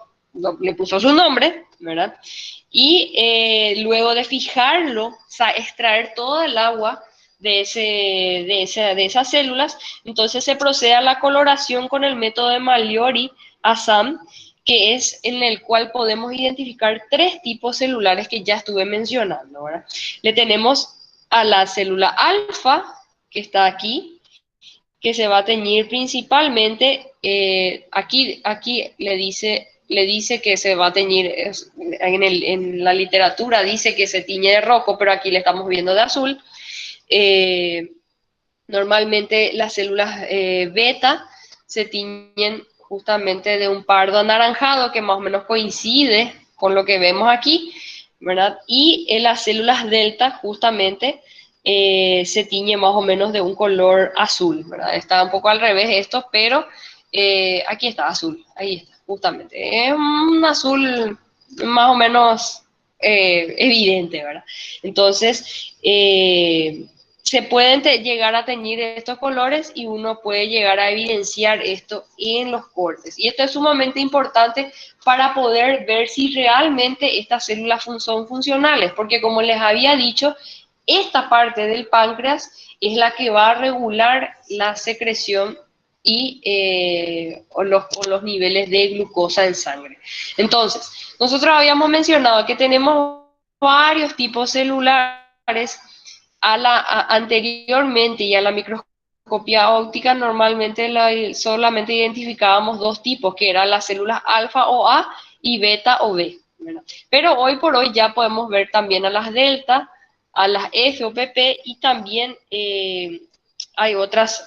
le puso su nombre, ¿verdad? Y luego de fijarlo, extraer todo el agua de esas células, entonces se procede a la coloración con el método de Mallory-Assam, que es en el cual podemos identificar tres tipos celulares que ya estuve mencionando, ¿verdad? Le tenemos a la célula alfa, que está aquí, que se va a teñir principalmente, aquí le dice que se va a teñir, en la literatura dice que se tiñe de rojo, pero aquí le estamos viendo de azul. Normalmente las células beta se tiñen justamente de un pardo anaranjado que más o menos coincide con lo que vemos aquí, ¿verdad? Y en las células delta justamente se tiñe más o menos de un color azul, ¿verdad? Está un poco al revés esto, pero aquí está azul, ahí está, justamente. Es un azul más o menos evidente, ¿verdad? Entonces, se pueden llegar a teñir estos colores y uno puede llegar a evidenciar esto en los cortes. Y esto es sumamente importante para poder ver si realmente estas células son funcionales, porque como les había dicho, esta parte del páncreas es la que va a regular la secreción y los niveles de glucosa en sangre. Entonces, nosotros habíamos mencionado que tenemos varios tipos celulares. Anteriormente y a la microscopía óptica normalmente solamente identificábamos dos tipos, que eran las células alfa o A y beta o B, ¿verdad? Pero hoy por hoy ya podemos ver también a las delta, a las F o PP, y también hay otras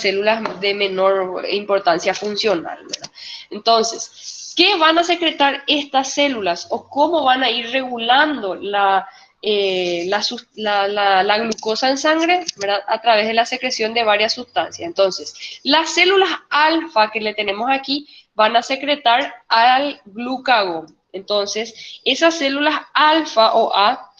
células de menor importancia funcional, ¿verdad? Entonces, ¿qué van a secretar estas células o cómo van a ir regulando la glucosa en sangre, ¿verdad?, a través de la secreción de varias sustancias? Entonces, las células alfa que le tenemos aquí van a secretar al glucagón. Entonces, esas células alfa o A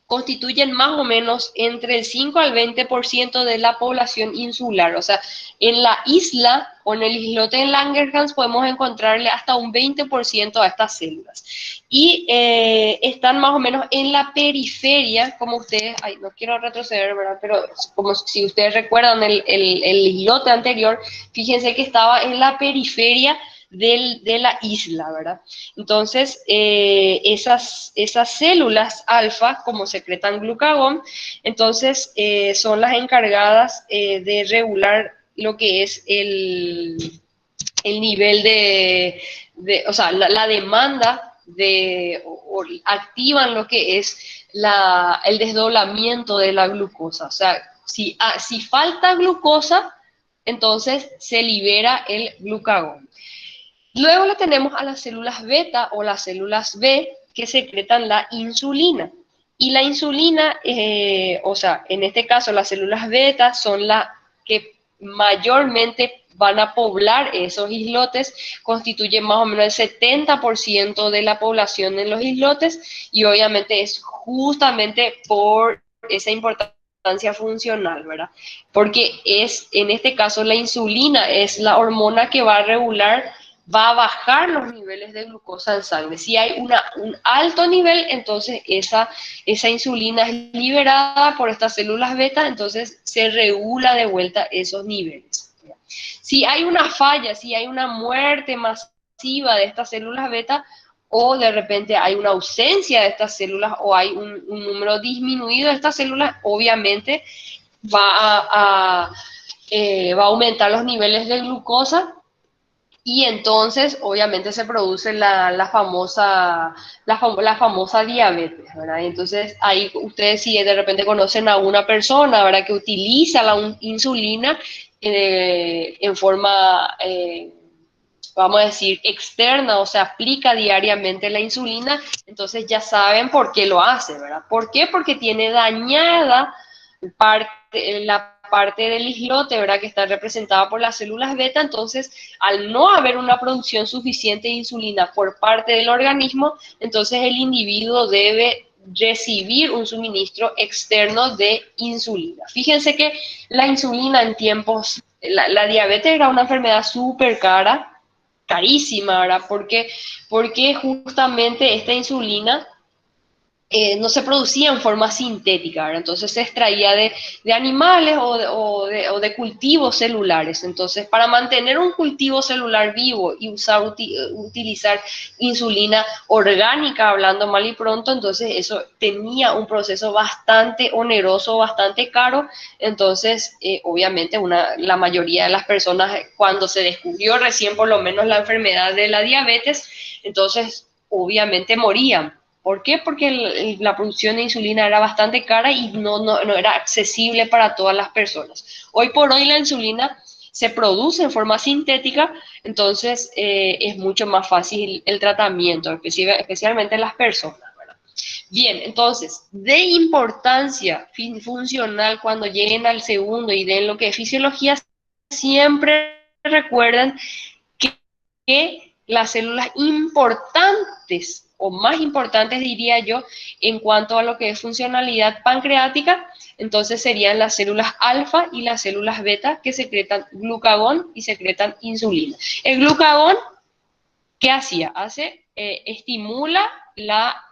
constituyen más o menos entre el 5 al 20% de la población insular. O sea, en la isla o en el islote de Langerhans podemos encontrarle hasta un 20% a estas células. Y están más o menos en la periferia, como ustedes, no quiero retroceder, ¿verdad? Pero como si ustedes recuerdan el islote anterior, fíjense que estaba en la periferia de la isla, ¿verdad? Entonces, esas células alfa, como secretan glucagón, entonces son las encargadas de regular lo que es el nivel o sea, la demanda o activan lo que es el desdoblamiento de la glucosa. O sea, si falta glucosa, entonces se libera el glucagón. Luego le tenemos a las células beta o las células B que secretan la insulina. Y la insulina, o sea, en este caso las células beta son las que mayormente van a poblar esos islotes, constituyen más o menos el 70% de la población en los islotes y obviamente es justamente por esa importancia funcional, ¿verdad? Porque es, en este caso, la insulina es la hormona que va a regular, va a bajar los niveles de glucosa en sangre. Si hay un alto nivel, entonces esa insulina es liberada por estas células beta, entonces se regula de vuelta esos niveles. Si hay una falla, si hay una muerte masiva de estas células beta, o de repente hay una ausencia de estas células o hay un número disminuido de estas células, obviamente va a aumentar los niveles de glucosa y entonces obviamente se produce la famosa diabetes, ¿verdad? Entonces ahí ustedes si de repente conocen a una persona, ¿verdad?, que utiliza la insulina en forma, vamos a decir, externa, o sea, aplica diariamente la insulina, entonces ya saben por qué lo hace, ¿verdad? ¿Por qué? Porque tiene dañada la parte del islote, ¿verdad?, que está representada por las células beta, entonces al no haber una producción suficiente de insulina por parte del organismo, entonces el individuo debe recibir un suministro externo de insulina. Fíjense que la insulina en tiempos, la diabetes era una enfermedad súper cara, carísima, ¿verdad? Porque justamente esta insulina no se producía en forma sintética, ¿verdad? Entonces se extraía de animales o de cultivos celulares. Entonces, para mantener un cultivo celular vivo y utilizar insulina orgánica, hablando mal y pronto, entonces eso tenía un proceso bastante oneroso, bastante caro. Entonces, obviamente, la mayoría de las personas, cuando se descubrió recién por lo menos la enfermedad de la diabetes, entonces, obviamente morían. ¿Por qué? Porque la producción de insulina era bastante cara y no era accesible para todas las personas. Hoy por hoy la insulina se produce en forma sintética, entonces es mucho más fácil el tratamiento, especialmente en las personas, ¿verdad? Bien, entonces, de importancia funcional cuando lleguen al segundo y den lo que es fisiología, siempre recuerden que las células importantes o más importantes, diría yo, en cuanto a lo que es funcionalidad pancreática, entonces serían las células alfa y las células beta que secretan glucagón y secretan insulina. El glucagón, ¿qué hacía? Estimula la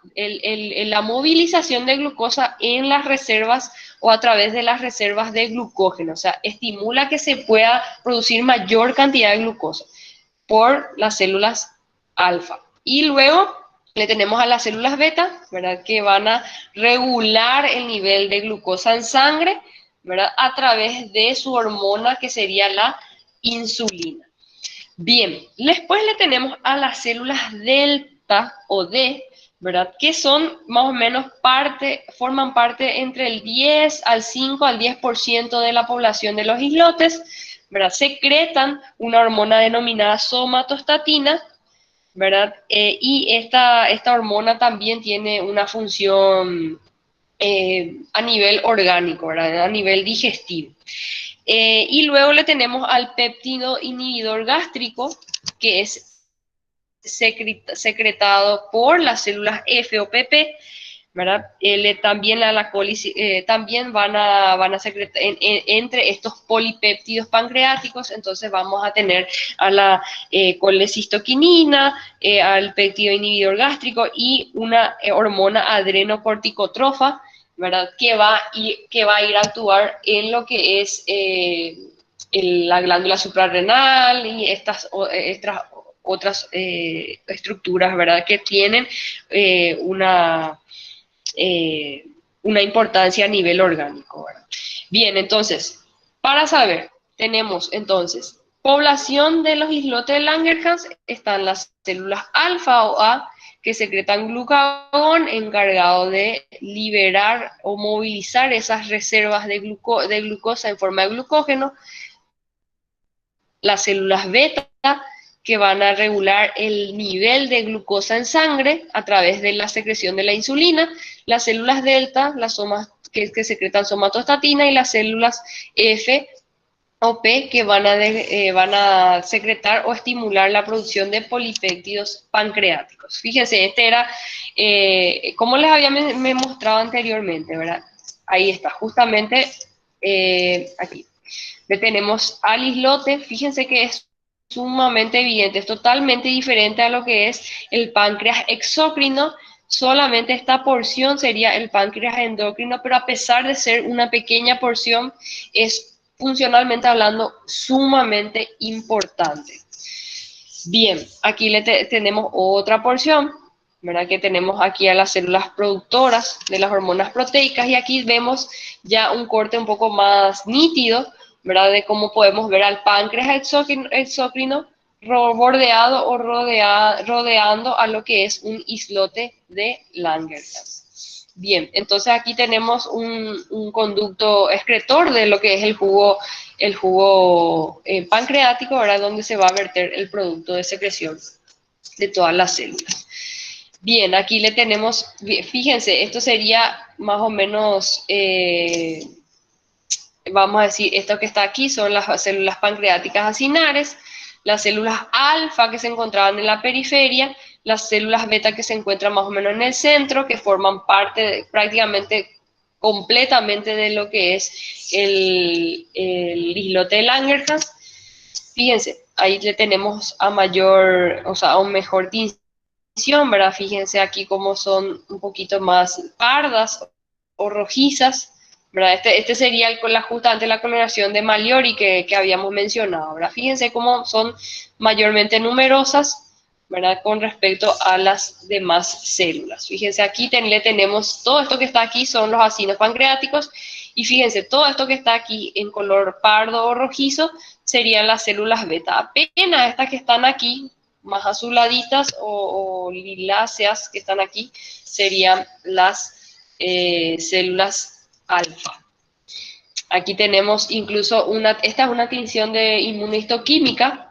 movilización de glucosa en las reservas o a través de las reservas de glucógeno, o sea, estimula que se pueda producir mayor cantidad de glucosa por las células alfa. Y luego le tenemos a las células beta, ¿verdad?, que van a regular el nivel de glucosa en sangre, ¿verdad?, a través de su hormona que sería la insulina. Bien, después le tenemos a las células delta o D, ¿verdad?, que son más o menos forman parte entre el 10 al 5 al 10% de la población de los islotes, ¿verdad? Secretan una hormona denominada somatostatina, ¿verdad? Y esta hormona también tiene una función a nivel orgánico, ¿verdad?, a nivel digestivo. Y luego le tenemos al péptido inhibidor gástrico, que es secretado por las células FOPP, ¿verdad? También también van a secretar entre estos polipéptidos pancreáticos, entonces vamos a tener a la colecistoquinina, al péptido inhibidor gástrico y una hormona adrenocorticotrofa, ¿verdad?, que va a ir a actuar en lo que es la glándula suprarrenal y estas otras estructuras, ¿verdad?, que tienen una importancia a nivel orgánico, ¿verdad? Bien, entonces, para saber, tenemos entonces población de los islotes de Langerhans, están las células alfa o A que secretan glucagón, encargado de liberar o movilizar esas reservas de glucosa en forma de glucógeno. Las células beta, que van a regular el nivel de glucosa en sangre a través de la secreción de la insulina, las células delta, que secretan somatostatina, y las células F o P que van a secretar o estimular la producción de polipéptidos pancreáticos. Fíjense, este era, como les había mostrado anteriormente, ¿verdad? Ahí está, justamente aquí. Le tenemos al islote, fíjense que es sumamente evidente, es totalmente diferente a lo que es el páncreas exócrino. Solamente esta porción sería el páncreas endocrino, pero a pesar de ser una pequeña porción, es funcionalmente hablando sumamente importante. Bien, aquí tenemos otra porción, ¿verdad? Que tenemos aquí a las células productoras de las hormonas proteicas, y aquí vemos ya un corte un poco más nítido, ¿verdad? De cómo podemos ver al páncreas exócrino bordeado o rodeando a lo que es un islote de Langerhans. Bien, entonces aquí tenemos un conducto excretor de lo que es el jugo pancreático, ¿verdad? Donde se va a verter el producto de secreción de todas las células. Bien, aquí le tenemos, fíjense, esto sería más o menos, vamos a decir, esto que está aquí son las células pancreáticas acinares, las células alfa que se encontraban en la periferia, las células beta que se encuentran más o menos en el centro, que forman parte prácticamente completamente de lo que es el islote de Langerhans. Fíjense, ahí le tenemos a un mejor tinción, ¿verdad? Fíjense aquí cómo son un poquito más pardas o rojizas, ¿verdad? Este sería justamente la coloración de Maliori que habíamos mencionado, ¿verdad? Fíjense cómo son mayormente numerosas, ¿verdad? Con respecto a las demás células. Fíjense, aquí le tenemos todo esto que está aquí son los acinos pancreáticos, y fíjense, todo esto que está aquí en color pardo o rojizo serían las células beta. Apenas estas que están aquí, más azuladitas o liláceas que están aquí, serían las células alfa. Aquí tenemos incluso esta es una tinción de inmunohistoquímica,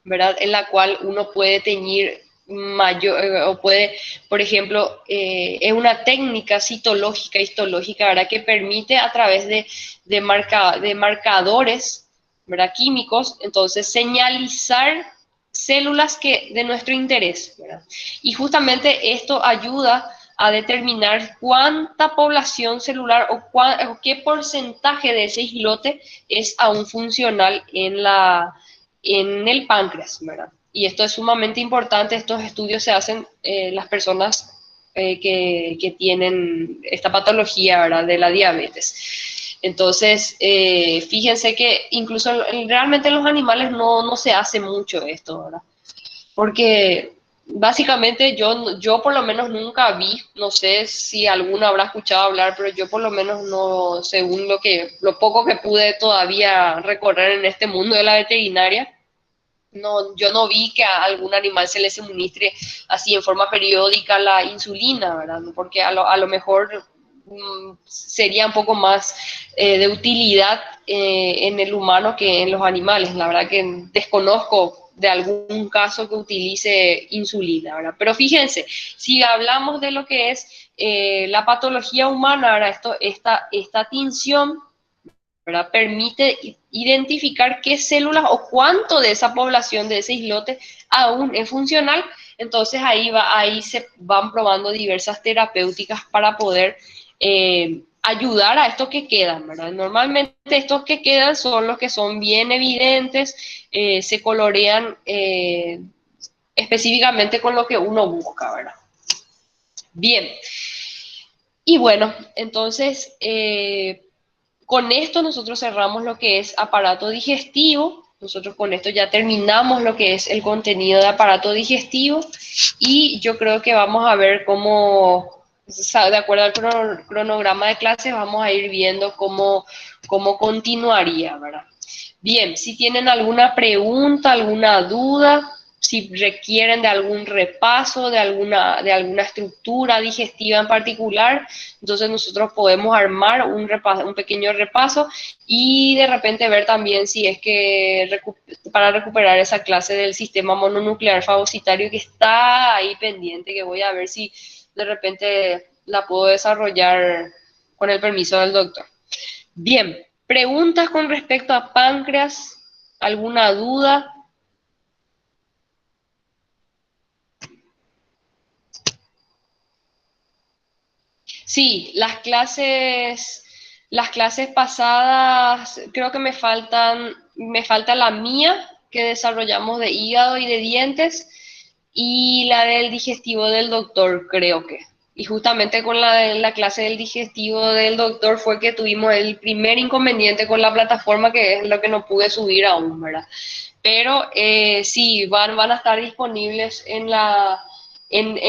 ¿verdad? En la cual uno puede teñir o puede, por ejemplo, es una técnica citológica, histológica, ¿verdad? Que permite a través de marcadores, ¿verdad? Químicos, entonces señalizar células de nuestro interés, ¿verdad? Y justamente esto ayuda a determinar cuánta población celular o qué porcentaje de ese islote es aún funcional en el páncreas, ¿verdad? Y esto es sumamente importante, estos estudios se hacen las personas que tienen esta patología, ¿verdad? De la diabetes. Entonces, fíjense que incluso realmente en los animales no se hace mucho esto, ¿verdad? Porque básicamente yo por lo menos nunca vi, no sé si alguno habrá escuchado hablar, pero yo por lo menos no, según lo poco que pude todavía recorrer en este mundo de la veterinaria, yo no vi que a algún animal se le suministre así en forma periódica la insulina, ¿verdad? Porque a lo mejor sería un poco más de utilidad en el humano que en los animales. La verdad que desconozco de algún caso que utilice insulina, ¿verdad? Pero fíjense, si hablamos de lo que es la patología humana, ¿verdad? Esta tinción, ¿verdad? Permite identificar qué células o cuánto de esa población, de ese islote, aún es funcional. Entonces ahí se van probando diversas terapéuticas para poder ayudar a estos que quedan, ¿verdad? Normalmente estos que quedan son los que son bien evidentes, se colorean específicamente con lo que uno busca, ¿verdad? Bien. Y bueno, entonces con esto nosotros cerramos lo que es aparato digestivo. Nosotros con esto ya terminamos lo que es el contenido de aparato digestivo, y yo creo que vamos a ver cómo, de acuerdo al cronograma de clases, vamos a ir viendo cómo continuaría, ¿verdad? Bien, si tienen alguna pregunta, alguna duda, si requieren de algún repaso, de alguna estructura digestiva en particular, entonces nosotros podemos armar un pequeño repaso y de repente ver también si es que para recuperar esa clase del sistema mononuclear fagocitario que está ahí pendiente, que voy a ver si de repente la puedo desarrollar con el permiso del doctor. Bien, preguntas con respecto a páncreas, ¿alguna duda? Sí, las clases pasadas, creo que me falta la mía que desarrollamos de hígado y de dientes y la del digestivo del doctor, creo que. Y justamente con la clase del digestivo del doctor fue que tuvimos el primer inconveniente con la plataforma, que es lo que no pude subir aún, ¿verdad? Pero sí, van a estar disponibles en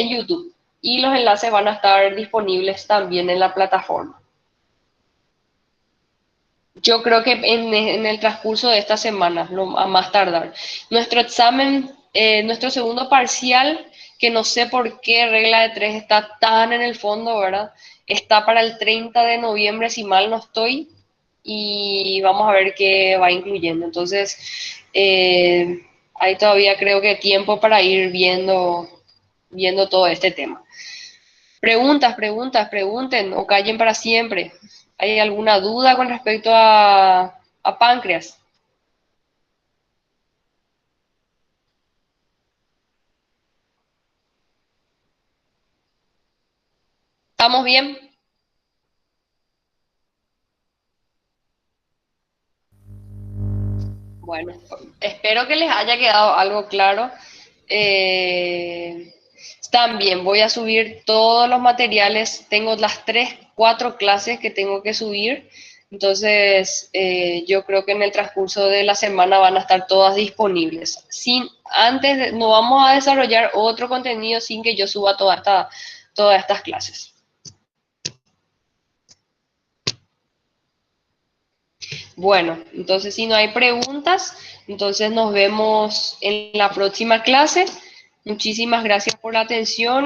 YouTube y los enlaces van a estar disponibles también en la plataforma. Yo creo que en el transcurso de esta semana, a más tardar. Nuestro examen, nuestro segundo parcial, que no sé por qué regla de 3 está tan en el fondo, ¿verdad? Está para el 30 de noviembre, si mal no estoy, y vamos a ver qué va incluyendo. Entonces, hay todavía creo que tiempo para ir viendo todo este tema. Pregunten o callen para siempre. ¿Hay alguna duda con respecto a páncreas? ¿Estamos bien? Bueno, espero que les haya quedado algo claro. Eh, También voy a subir todos los materiales. Tengo las 4 clases que tengo que subir. Entonces, yo creo que en el transcurso de la semana van a estar todas disponibles. No vamos a desarrollar otro contenido sin que yo suba todas estas clases. Bueno, entonces si no hay preguntas, entonces nos vemos en la próxima clase. Muchísimas gracias por la atención